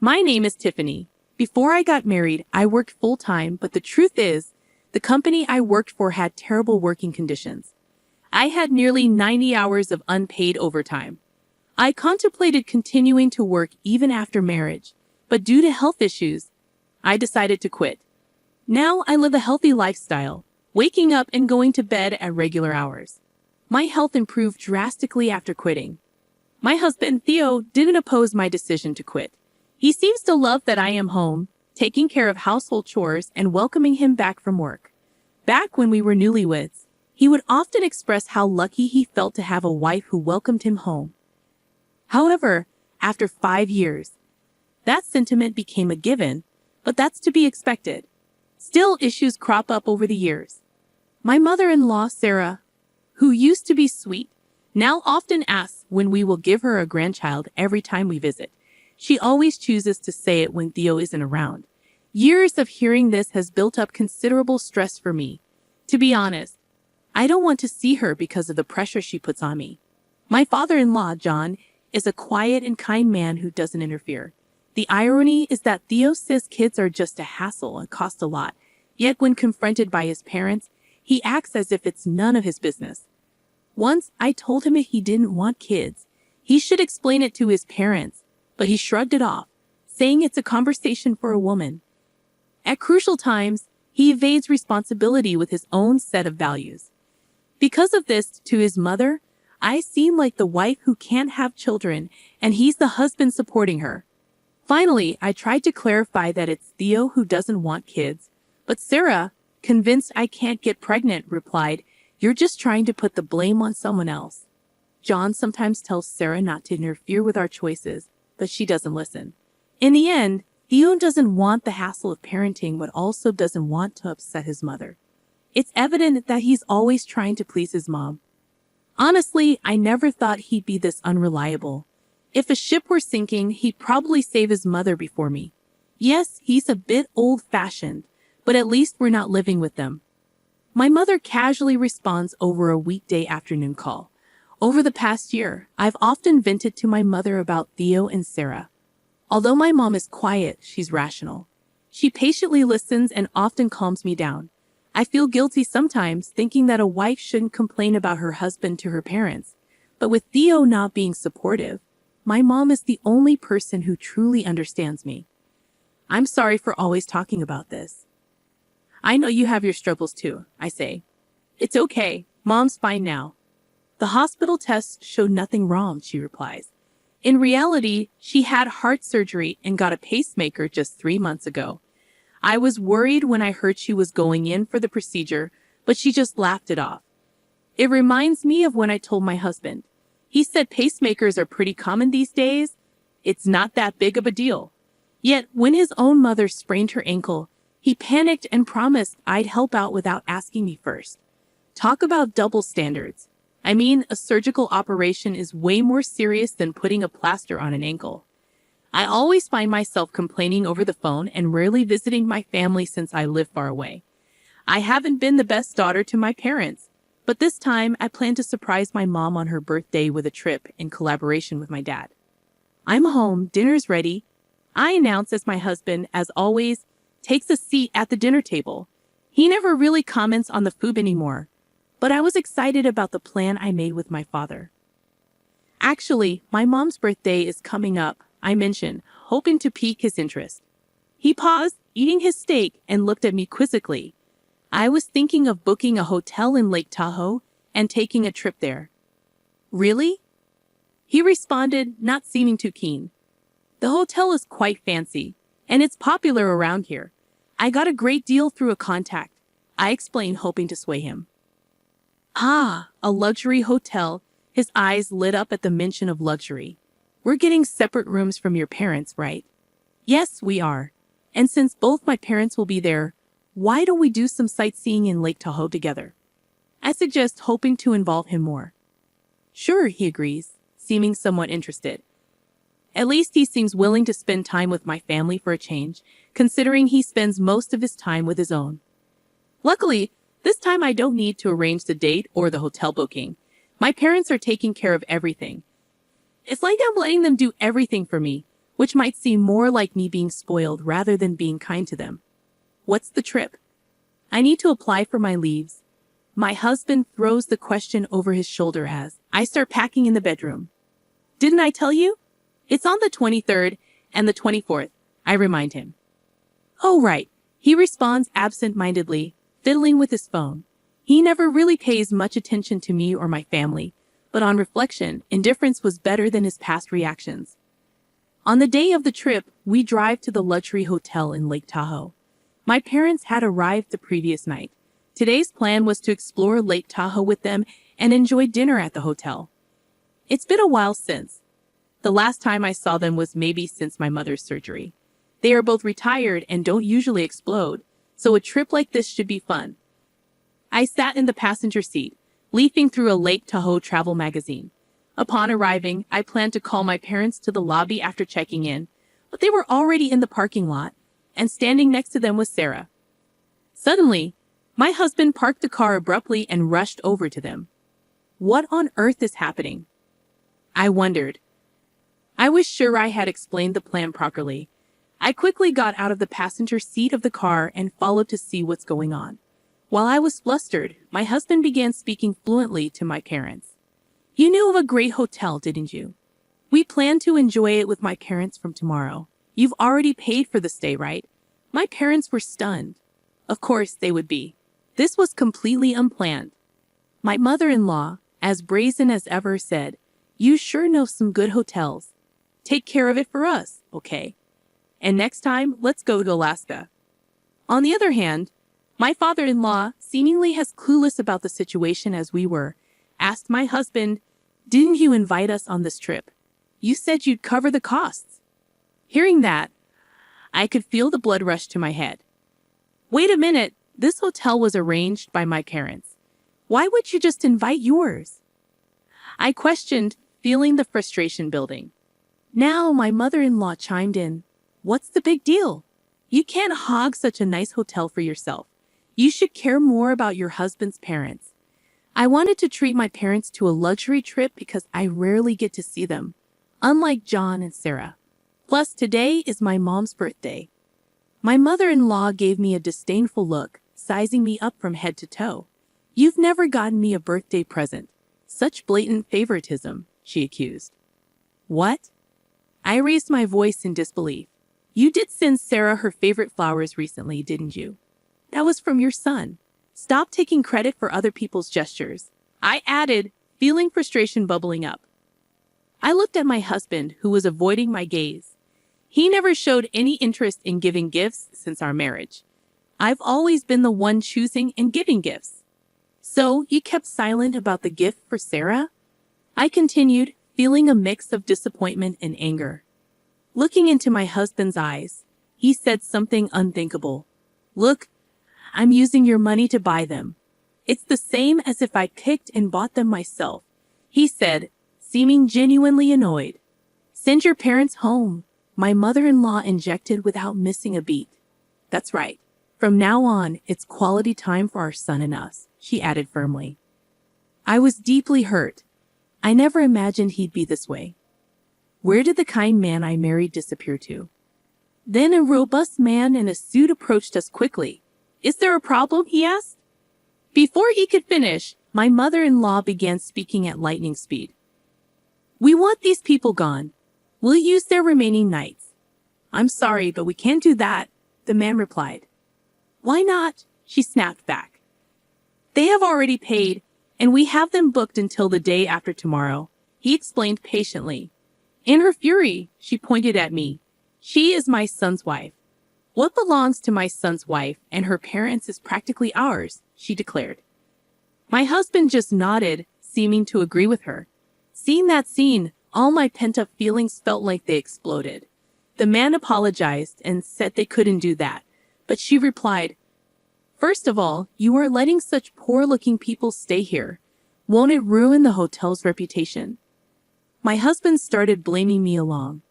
My name is Tiffany. Before I got married, I worked full-time, but the truth is, the company I worked for had terrible working conditions. I had nearly 90 hours of unpaid overtime. I contemplated continuing to work even after marriage, but due to health issues, I decided to quit. Now I live a healthy lifestyle, waking up and going to bed at regular hours. My health improved drastically after quitting. My husband, Theo, didn't oppose my decision to quit. He seems to love that I am home, taking care of household chores and welcoming him back from work. Back when we were newlyweds, he would often express how lucky he felt to have a wife who welcomed him home. However, after 5 years, that sentiment became a given, but that's to be expected. Still, issues crop up over the years. My mother-in-law, Sarah, who used to be sweet, now often asks when we will give her a grandchild every time we visit. She always chooses to say it when Theo isn't around. Years of hearing this has built up considerable stress for me. To be honest, I don't want to see her because of the pressure she puts on me. My father-in-law, John, is a quiet and kind man who doesn't interfere. The irony is that Theo says kids are just a hassle and cost a lot, yet when confronted by his parents, he acts as if it's none of his business. Once, I told him if he didn't want kids, he should explain it to his parents, but he shrugged it off, saying it's a conversation for a woman. At crucial times, he evades responsibility with his own set of values. Because of this, to his mother, I seem like the wife who can't have children, and he's the husband supporting her. Finally, I tried to clarify that it's Theo who doesn't want kids, but Sarah, convinced I can't get pregnant, replied, "You're just trying to put the blame on someone else." John sometimes tells Sarah not to interfere with our choices, but she doesn't listen. In the end, Theo doesn't want the hassle of parenting, but also doesn't want to upset his mother. It's evident that he's always trying to please his mom. Honestly, I never thought he'd be this unreliable. If a ship were sinking, he'd probably save his mother before me. Yes, he's a bit old-fashioned, but at least we're not living with them. My mother casually responds over a weekday afternoon call. Over the past year, I've often vented to my mother about Theo and Sarah. Although my mom is quiet, she's rational. She patiently listens and often calms me down. I feel guilty sometimes, thinking that a wife shouldn't complain about her husband to her parents. But with Theo not being supportive, my mom is the only person who truly understands me. I'm sorry for always talking about this. I know you have your struggles too, I say. It's okay, Mom's fine now. The hospital tests showed nothing wrong, she replies. In reality, she had heart surgery and got a pacemaker just 3 months ago. I was worried when I heard she was going in for the procedure, but she just laughed it off. It reminds me of when I told my husband. He said pacemakers are pretty common these days. It's not that big of a deal. Yet, when his own mother sprained her ankle, he panicked and promised I'd help out without asking me first. Talk about double standards. I mean, a surgical operation is way more serious than putting a plaster on an ankle. I always find myself complaining over the phone and rarely visiting my family since I live far away. I haven't been the best daughter to my parents, but this time I plan to surprise my mom on her birthday with a trip in collaboration with my dad. I'm home, dinner's ready. I announce as my husband, as always, takes a seat at the dinner table. He never really comments on the food anymore, but I was excited about the plan I made with my father. Actually, my mom's birthday is coming up, I mentioned, hoping to pique his interest. He paused, eating his steak, and looked at me quizzically. I was thinking of booking a hotel in Lake Tahoe and taking a trip there. Really? He responded, not seeming too keen. The hotel is quite fancy, and it's popular around here. I got a great deal through a contact, I explained, hoping to sway him. Ah, a luxury hotel. His eyes lit up at the mention of luxury. We're getting separate rooms from your parents, right? Yes, we are. And since both my parents will be there, why don't we do some sightseeing in Lake Tahoe together? I suggest, hoping to involve him more. Sure, he agrees, seeming somewhat interested. At least he seems willing to spend time with my family for a change, considering he spends most of his time with his own. Luckily, this time I don't need to arrange the date or the hotel booking. My parents are taking care of everything. It's like I'm letting them do everything for me, which might seem more like me being spoiled rather than being kind to them. What's the trip? I need to apply for my leaves. My husband throws the question over his shoulder as I start packing in the bedroom. Didn't I tell you? It's on the 23rd and the 24th, I remind him. Oh, right, he responds absent-mindedly, fiddling with his phone. He never really pays much attention to me or my family, but on reflection, indifference was better than his past reactions. On the day of the trip, we drive to the luxury hotel in Lake Tahoe. My parents had arrived the previous night. Today's plan was to explore Lake Tahoe with them and enjoy dinner at the hotel. It's been a while since. The last time I saw them was maybe since my mother's surgery. They are both retired and don't usually explode, so a trip like this should be fun. I sat in the passenger seat, leafing through a Lake Tahoe travel magazine. Upon arriving, I planned to call my parents to the lobby after checking in, but they were already in the parking lot, and standing next to them was Sarah. Suddenly, my husband parked the car abruptly and rushed over to them. What on earth is happening? I wondered. I was sure I had explained the plan properly. I quickly got out of the passenger seat of the car and followed to see what's going on. While I was flustered, my husband began speaking fluently to my parents. You knew of a great hotel, didn't you? We plan to enjoy it with my parents from tomorrow. You've already paid for the stay, right? My parents were stunned. Of course they would be. This was completely unplanned. My mother-in-law, as brazen as ever, said, You sure know some good hotels. Take care of it for us, okay? And next time, let's go to Alaska. On the other hand, my father-in-law, seemingly as clueless about the situation as we were, asked my husband, Didn't you invite us on this trip? You said you'd cover the costs. Hearing that, I could feel the blood rush to my head. Wait a minute, this hotel was arranged by my parents. Why would you just invite yours? I questioned, feeling the frustration building. Now my mother-in-law chimed in. What's the big deal? You can't hog such a nice hotel for yourself. You should care more about your husband's parents. I wanted to treat my parents to a luxury trip because I rarely get to see them, unlike John and Sarah. Plus, today is my mom's birthday. My mother-in-law gave me a disdainful look, sizing me up from head to toe. You've never gotten me a birthday present. Such blatant favoritism, she accused. What? I raised my voice in disbelief. You did send Sarah her favorite flowers recently, didn't you? That was from your son. Stop taking credit for other people's gestures. I added, feeling frustration bubbling up. I looked at my husband, who was avoiding my gaze. He never showed any interest in giving gifts since our marriage. I've always been the one choosing and giving gifts. So, you kept silent about the gift for Sarah? I continued, feeling a mix of disappointment and anger. Looking into my husband's eyes, he said something unthinkable. Look, I'm using your money to buy them. It's the same as if I picked and bought them myself, he said, seeming genuinely annoyed. Send your parents home, my mother-in-law injected without missing a beat. That's right. From now on, it's quality time for our son and us, she added firmly. I was deeply hurt. I never imagined he'd be this way. Where did the kind man I married disappear to? Then a robust man in a suit approached us quickly. Is there a problem? He asked. Before he could finish, my mother-in-law began speaking at lightning speed. We want these people gone. We'll use their remaining nights. I'm sorry, but we can't do that, the man replied. Why not? She snapped back. They have already paid, and we have them booked until the day after tomorrow, he explained patiently. In her fury, she pointed at me. She is my son's wife. What belongs to my son's wife and her parents is practically ours, she declared. My husband just nodded, seeming to agree with her. Seeing that scene, all my pent-up feelings felt like they exploded. The man apologized and said they couldn't do that, but she replied, First of all, you are letting such poor-looking people stay here. Won't it ruin the hotel's reputation? My husband started blaming me along.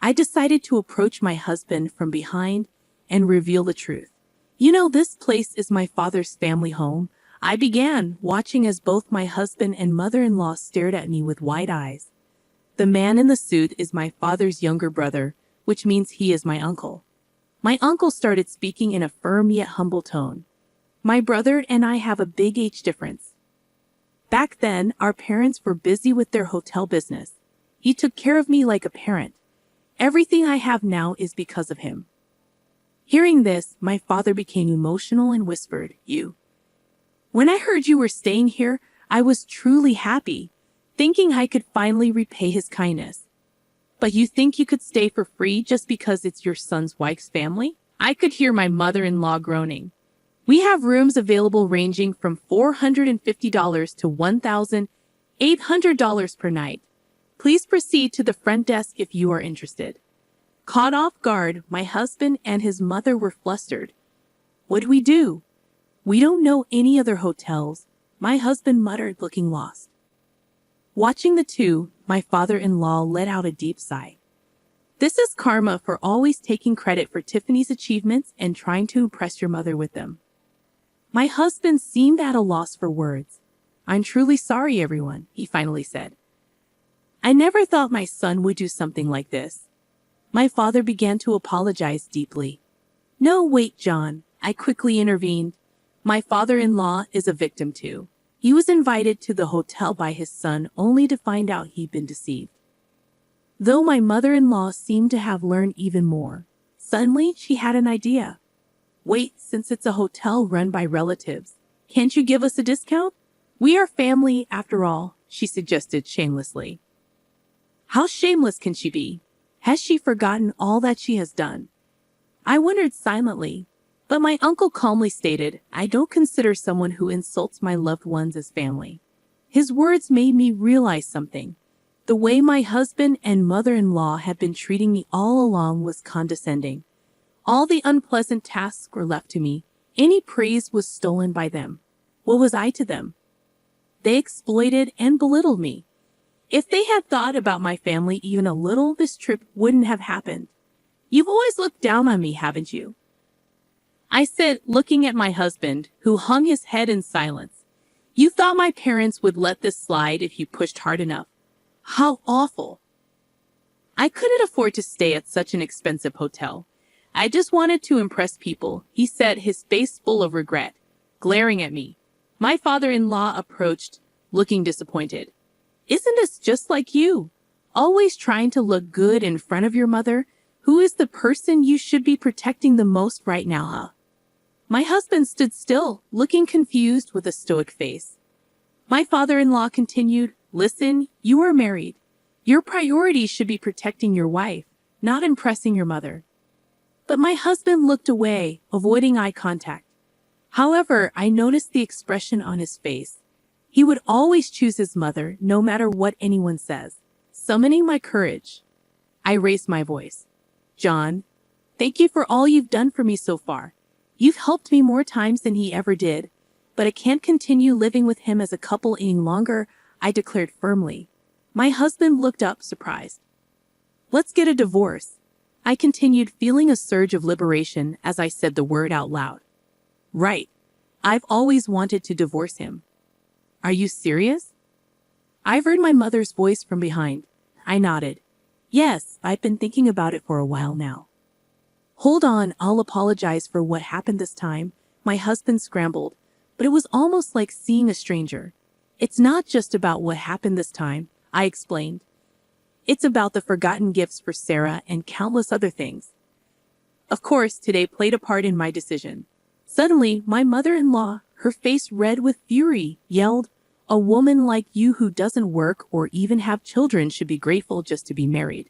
I decided to approach my husband from behind and reveal the truth. You know, this place is my father's family home. I began, watching as both my husband and mother-in-law stared at me with wide eyes. The man in the suit is my father's younger brother, which means he is my uncle. My uncle started speaking in a firm yet humble tone. My brother and I have a big age difference. Back then, our parents were busy with their hotel business. He took care of me like a parent. Everything I have now is because of him. Hearing this, my father became emotional and whispered, "You." When I heard you were staying here, I was truly happy, thinking I could finally repay his kindness. But you think you could stay for free just because it's your son's wife's family? I could hear my mother-in-law groaning. We have rooms available ranging from $450 to $1,800 per night. Please proceed to the front desk if you are interested. Caught off guard, my husband and his mother were flustered. What do we do? We don't know any other hotels, my husband muttered, looking lost. Watching the two, my father-in-law let out a deep sigh. This is karma for always taking credit for Tiffany's achievements and trying to impress your mother with them. My husband seemed at a loss for words. I'm truly sorry, everyone, he finally said. I never thought my son would do something like this. My father began to apologize deeply. No, wait, John, I quickly intervened. My father-in-law is a victim too. He was invited to the hotel by his son only to find out he'd been deceived. Though my mother-in-law seemed to have learned even more, suddenly she had an idea. Wait, since it's a hotel run by relatives, can't you give us a discount? We are family after all, she suggested shamelessly. How shameless can she be? Has she forgotten all that she has done? I wondered silently, but my uncle calmly stated, I don't consider someone who insults my loved ones as family. His words made me realize something. The way my husband and mother-in-law had been treating me all along was condescending. All the unpleasant tasks were left to me. Any praise was stolen by them. What was I to them? They exploited and belittled me. If they had thought about my family even a little, this trip wouldn't have happened. You've always looked down on me, haven't you? I said, looking at my husband, who hung his head in silence. You thought my parents would let this slide if you pushed hard enough. How awful. I couldn't afford to stay at such an expensive hotel. I just wanted to impress people, he said, his face full of regret, glaring at me. My father-in-law approached, looking disappointed. Isn't this just like you? Always trying to look good in front of your mother, who is the person you should be protecting the most right now, huh? My husband stood still, looking confused with a stoic face. My father-in-law continued, Listen, you are married. Your priority should be protecting your wife, not impressing your mother. But my husband looked away, avoiding eye contact. However, I noticed the expression on his face. He would always choose his mother, no matter what anyone says. Summoning my courage, I raised my voice. John, thank you for all you've done for me so far. You've helped me more times than he ever did, but I can't continue living with him as a couple any longer, I declared firmly. My husband looked up, surprised. Let's get a divorce. I continued, feeling a surge of liberation as I said the word out loud. Right. I've always wanted to divorce him. Are you serious? I heard my mother's voice from behind. I nodded. Yes, I've been thinking about it for a while now. Hold on, I'll apologize for what happened this time. My husband scrambled, but it was almost like seeing a stranger. It's not just about what happened this time, I explained. It's about the forgotten gifts for Sarah and countless other things. Of course, today played a part in my decision. Suddenly, my mother-in-law, her face red with fury, yelled, A woman like you who doesn't work or even have children should be grateful just to be married.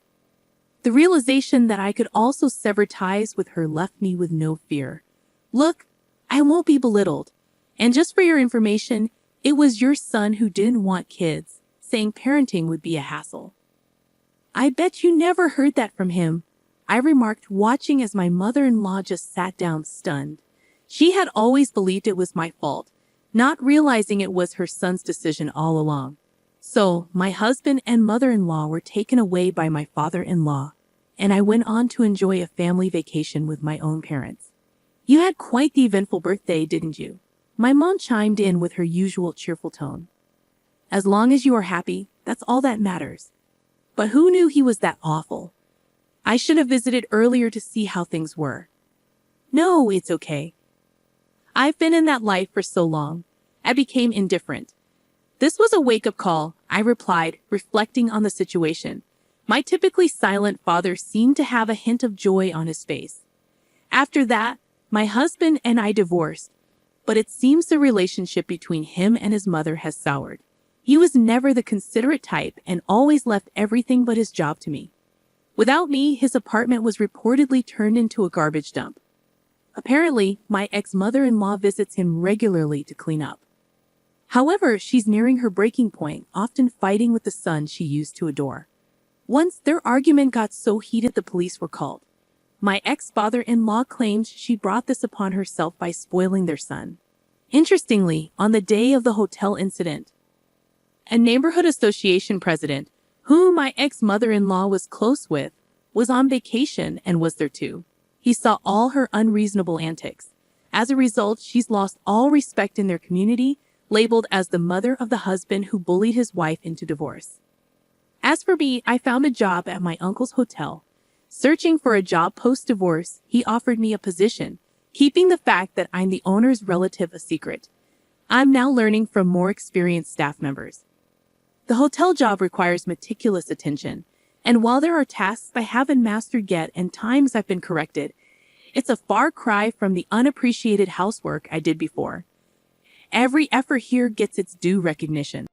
The realization that I could also sever ties with her left me with no fear. Look, I won't be belittled. And just for your information, it was your son who didn't want kids, saying parenting would be a hassle. I bet you never heard that from him, I remarked, watching as my mother-in-law just sat down stunned. She had always believed it was my fault, not realizing it was her son's decision all along. So, my husband and mother-in-law were taken away by my father-in-law, and I went on to enjoy a family vacation with my own parents. You had quite the eventful birthday, didn't you? My mom chimed in with her usual cheerful tone. As long as you are happy, that's all that matters. But who knew he was that awful? I should have visited earlier to see how things were. No, it's okay. I've been in that life for so long. I became indifferent. This was a wake-up call, I replied, reflecting on the situation. My typically silent father seemed to have a hint of joy on his face. After that, my husband and I divorced, but it seems the relationship between him and his mother has soured. He was never the considerate type and always left everything but his job to me. Without me, his apartment was reportedly turned into a garbage dump. Apparently, my ex-mother-in-law visits him regularly to clean up. However, she's nearing her breaking point, often fighting with the son she used to adore. Once their argument got so heated the police were called. My ex-father-in-law claims she brought this upon herself by spoiling their son. Interestingly, on the day of the hotel incident, a neighborhood association president, whom my ex-mother-in-law was close with, was on vacation and was there too. He saw all her unreasonable antics. As a result, she's lost all respect in their community, labeled as the mother of the husband who bullied his wife into divorce. As for me, I found a job at my uncle's hotel. Searching for a job post-divorce, he offered me a position, keeping the fact that I'm the owner's relative a secret. I'm now learning from more experienced staff members. The hotel job requires meticulous attention, and while there are tasks I haven't mastered yet and times I've been corrected, it's a far cry from the unappreciated housework I did before. Every effort here gets its due recognition.